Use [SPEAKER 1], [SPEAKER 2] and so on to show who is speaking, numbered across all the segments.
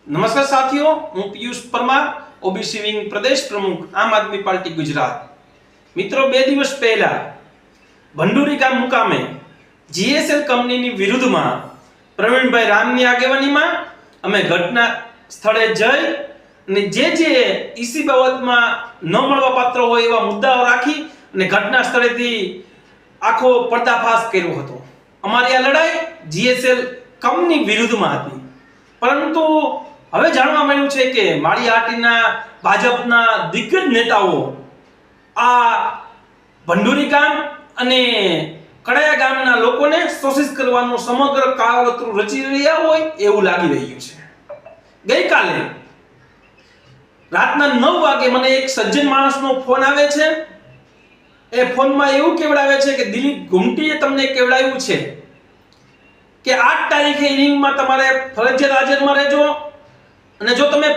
[SPEAKER 1] નમસ્કાર સાથીઓ, હું પિયુષ પરમાર, ઓબીસી વિંગ પ્રદેશ પ્રમુખ, આમ આદમી પાર્ટી ગુજરાત. મિત્રો, 2 દિવસ પહેલા ભંડુરી ગામ મુકામે જીએસએલ કંપનીની વિરુદ્ધમાં પ્રવીણભાઈ રામની આગેવાનીમાં અમે ઘટના સ્થળે જઈ અને જે ઈસી બાબતમાં ન મળવા પાત્ર હોય એવા મુદ્દાઓ રાખી અને ઘટના સ્થળેથી આખો પર્દાફાશ કર્યો હતો. અમારી આ લડાઈ જીએસએલ કંપની વિરુદ્ધમાં હતી, પરંતુ હવે જાણવા મળ્યું છે કે માળિયાહાટીના ભાજપના દિગ્ગજ નેતાઓ આ ભંડુરી ગામ અને કડાયા ગામના લોકોને શોષિત કરવાનું સમગ્ર કાવતરું રચી રહ્યા હોય એવું લાગી રહ્યું છે. ગઈકાલે રાતના 9 વાગે મને એક સજ્જન માણસનો ફોન આવે છે. એ ફોનમાં એવું કહેવડાવે છે કે દિલીપ ઘુમટીએ તમને કહેવડાવ્યું છે કે 8 તારીખે ઇનિંગમાં તમારે ફરજિયાત હાજરમાં રહેજો, અને જો તમે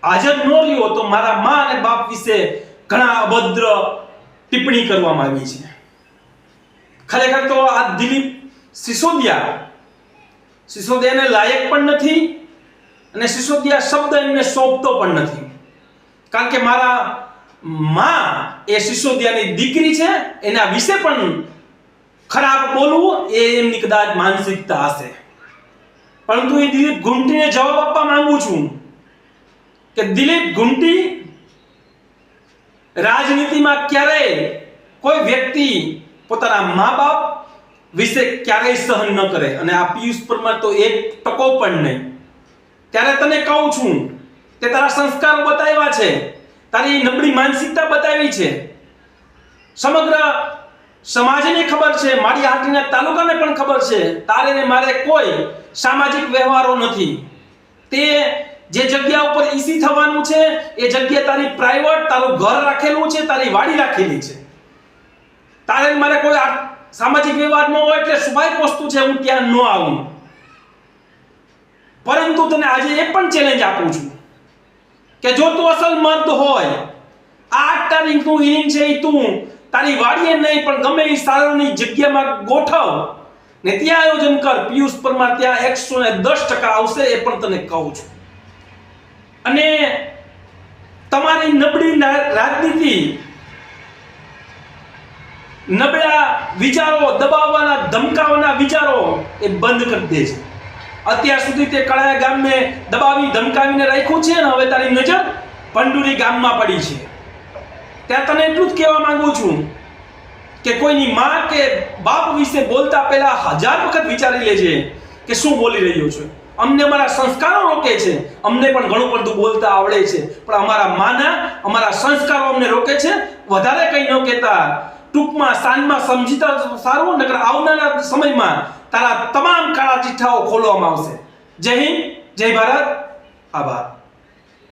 [SPEAKER 1] હાજર ન રહ્યો તો મારા મા અને બાપ વિશે ઘણા અભદ્ર ટિપ્પણી કરવામાં આવી છે. ખરેખર તો આ દિલીપ સિસોદિયાને લાયક પણ નથી અને સિસોદિયા શબ્દ એમને સોંપતો પણ નથી, કારણ કે મારા મા એ સિસોદિયાની દીકરી છે. એના વિશે પણ ખરાબ બોલવું એ એમની કદાચ માનસિકતા હશે. પરંતુ એ દિલીપ ઘુમટીને જવાબ આપવા માંગુ છું કે દિલીપ ઘુમટી રાજનીતિમાં ક્યારેય કોઈ વ્યક્તિ પોતાના મા બાપ વિશે ક્યારેય સહન ન કરે, અને આ પિયુષ પરમાર તો એક ટકો પણ નહીં. ત્યારે તને કહું છું કે તારા સંસ્કારો બતાવ્યા છે, તારી નબળી માનસિકતા બતાવી છે. સમગ્ર સમાજને ખબર છે, માળિયાહાટીના તાલુકાને પણ ખબર છે, તારે ને મારે કોઈ સામાજિક વ્યવહારો નથી. તે જે જગ્યા ઉપર ઈસી થવાનું છે એ જગ્યા તારી પ્રાઇવેટ, તારું ઘર રાખેલું છે, તારી વાડી રાખેલી છે. તારે ને મારે કોઈ સામાજિક વ્યવહાર ન હોય એટલે સ્વાભાવિક વસ્તુ છે હું ત્યાં ન આવું. પરંતુ તને આજે એ પણ ચેલેન્જ આપું છું કે જો તું અસલ મર્દ હોય, 8 તારીખનું ઇનિંગ છે એ તું તારી વાડીએ નહીં પણ ગમે એ સારાની જગ્યામાં ગોઠવ ને ત્યાં આયોજન કર. પિયુષ પરમાર ત્યાં 110% આવશે, એ પણ તને કહું છું. અને તમારી નબળી રાજનીતિ, નબળા વિચારો, દબાવવાના ધમકાવવાના વિચારો એ બંધ કરી દે છે. અત્યાર સુધી તે કડાયા ગામને દબાવી ધમકાવીને રાખ્યું છે ને હવે તારી નજર ભંડુરી ગામમાં પડી છે. ત્યાં તને એટલું જ કહેવા માંગુ છું કે કોઈની માં કે બાપ વિશે બોલતા પહેલા 1000 વખત વિચારી લેજે કે શું બોલી રહ્યો છે. અમને અમારા સંસ્કારો રોકે છે, અમને પણ ઘણું બધું બોલતા આવડે છે, પણ અમારા માના, અમારા સંસ્કારો અમને રોકે છે. વધારે કંઈ ન કહેતા, ટૂંકમાં સાંજમાં સમજીતા સારું, નકર આવનારા સમયમાં તારા તમામ કાળા ચિઠ્ઠાઓ ખોલવામાં આવશે. જય હિન્દ, જય ભારત, આભાર.